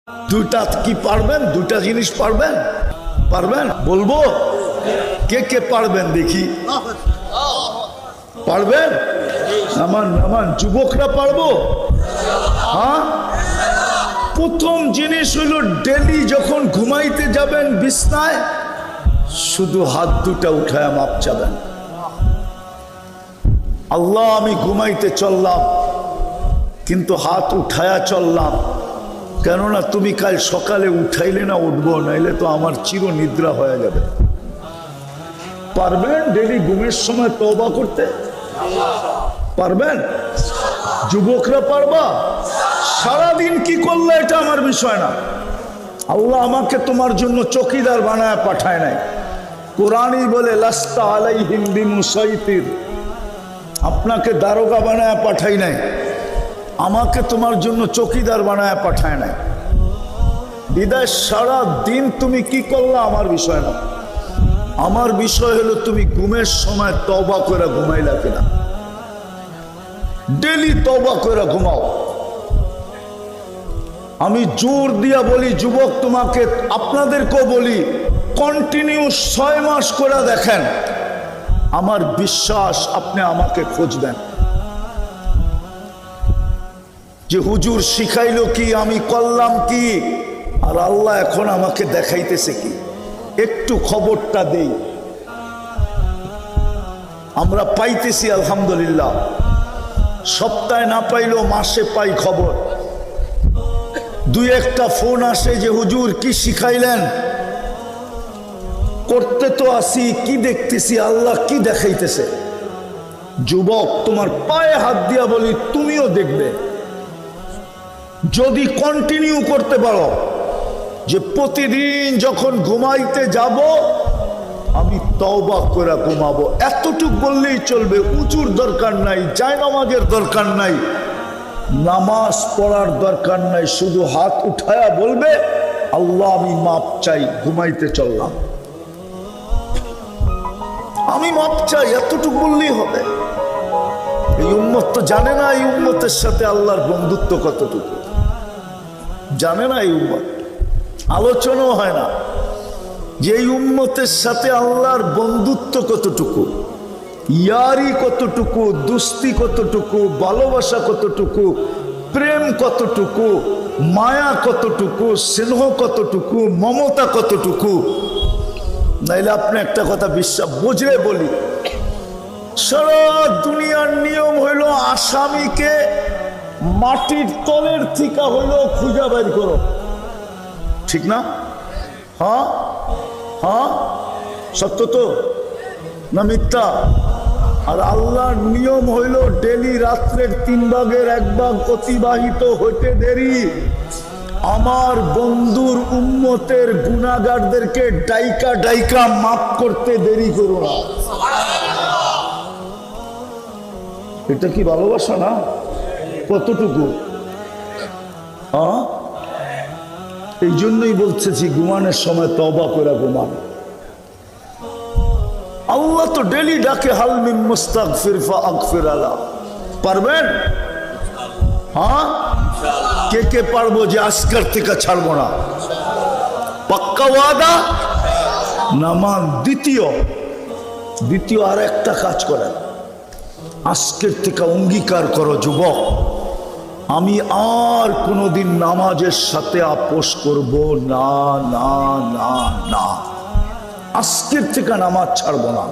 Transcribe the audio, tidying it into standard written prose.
দুইটা কি পারবেন? দুইটা জিনিস পারবেন? পারবেন? বলবো কে কে পারবেন দেখি। পারবেন? নামান নামান, যুবকরা পারবো? হ্যাঁ, প্রথম জিনিস হলো ডেলি যখন ঘুমাইতে যাবেন বিছনায় শুধু হাত দুটা উঠায় মাপ চাবেন। আল্লাহ আমি ঘুমাইতে চললাম কিন্তু হাত উঠায়া চললাম, কেননা তুমি কাল সকালে উঠাইলে না উঠবো, নাইলে তো আমার চির নিদ্রা হয়ে যাবে। পারবেন ডেলি ঘুমের সময় তওবা করতে? পারবেন? যুবকরা পারবা? সারাদিন কি করলে এটা আমার বিষয় না। আল্লাহ আমাকে তোমার জন্য চকিদার বানায় পাঠায় নাই। কোরআনই বলে লাস্তা আলাইহিম বিমুসাইতির, আপনাকে দারোগা বানায় পাঠাই নাই, আমাকে তোমার জন্য চকিদার বানায় পাঠায় নাই। বিদায় সারা দিন তুমি কি করলা আমার বিষয় না। আমার বিষয় হলো তুমি ঘুমের সময় তওবা করে ঘুমাইলা কিনা। ডেলি তওবা করে ঘুমাও। আমি জোর দিয়া বলি যুবক, তোমাকে আপনাদেরকেও বলি, কন্টিনিউ 6 মাস করে দেখেন, আমার বিশ্বাস আপনি আমাকে খুঁজবেন যে হুজুর শিখাইলো কি, আমি করলাম কি, আর আল্লাহ এখন আমাকে দেখাইতেছে কি। একটু খবরটা দেই, আমরা পাইতেছি আলহামদুলিল্লাহ, সপ্তাহে না পাইলেও মাসে পাই খবর। দুই একটা ফোন আসে যে হুজুর কি শিখাইলেন, করতে তো আসি, কি দেখতেছি আল্লাহ কি দেখাইতেছে। যুবক, তোমার পায়ে হাত দিয়া বলি তুমিও দেখবে যদি কন্টিনিউ করতে পারো যে প্রতিদিন যখন ঘুমাইতে যাব আমি তওবা করে ঘুমাবো। এতটুক বললেই চলবে, উঁচুর দরকার নাই, জায়নামাজের দরকার নাই, নামাজ পড়ার দরকার নাই, শুধু হাত উঠায়া বলবে আল্লাহ আমি মাপ চাই, ঘুমাইতে চললাম, আমি মাপ চাই, এতটুক বললেই হবে। এই উম্মত তো জানে না এই উম্মতের সাথে আল্লাহর বন্ধুত্ব কতটুকু, জানে না এই উম্মত, আলোচনাও হয় না যে এই উম্মতের সাথে আল্লাহর বন্ধুত্ব কতটুকু, ইয়ারি কতটুকু, দুস্তি কতটুকু, ভালোবাসা কতটুকু, প্রেম কতটুকু, মায়া কতটুকু, স্নেহ কতটুকু, মমতা কতটুকু। নাইলে আপনি একটা কথা বিশ্বাস বুঝলে বলি, সারা দুনিয়ার নিয়ম হইল আসামিকে মাটির তলের থেকে হইলো খুঁজা বের করো, ঠিক না? হ্যাঁ হ্যাঁ, সত্য তো না মিথ্যা? আর আল্লাহর নিয়ম হইল ডেলি রাত্রের 3 ভাগের 1 ভাগ অতিবাহিত হইতে দেরি আমার বন্ধুর উম্মতের গুনাহগারদেরকে ডাইকা ডাইকা মাফ করতে দেরি করো না। এটা কি ভালোবাসা না? কতটুকু? হ্যাঁ, এই জন্যই বলতেছি ঘুমানোর সময় তওবা করে ঘুমান। আল্লাহ তো ডেলি ডাকে হাল মিন মুস্তাগফির ফাগফির আলা। পারবেন? হ্যাঁ, কে কে পারবো যে আজকের থেকে ছাড়বো না? পাক্কা ওয়াদা? নামান। দ্বিতীয় আর একটা কাজ করেন, আজকের থেকে অঙ্গীকার করো যুবক, আমি আর কোনোদিন নামাজের সাথে আপোষ করব না, না না না, আজকের থেকে নামাজ ছাড়বো না।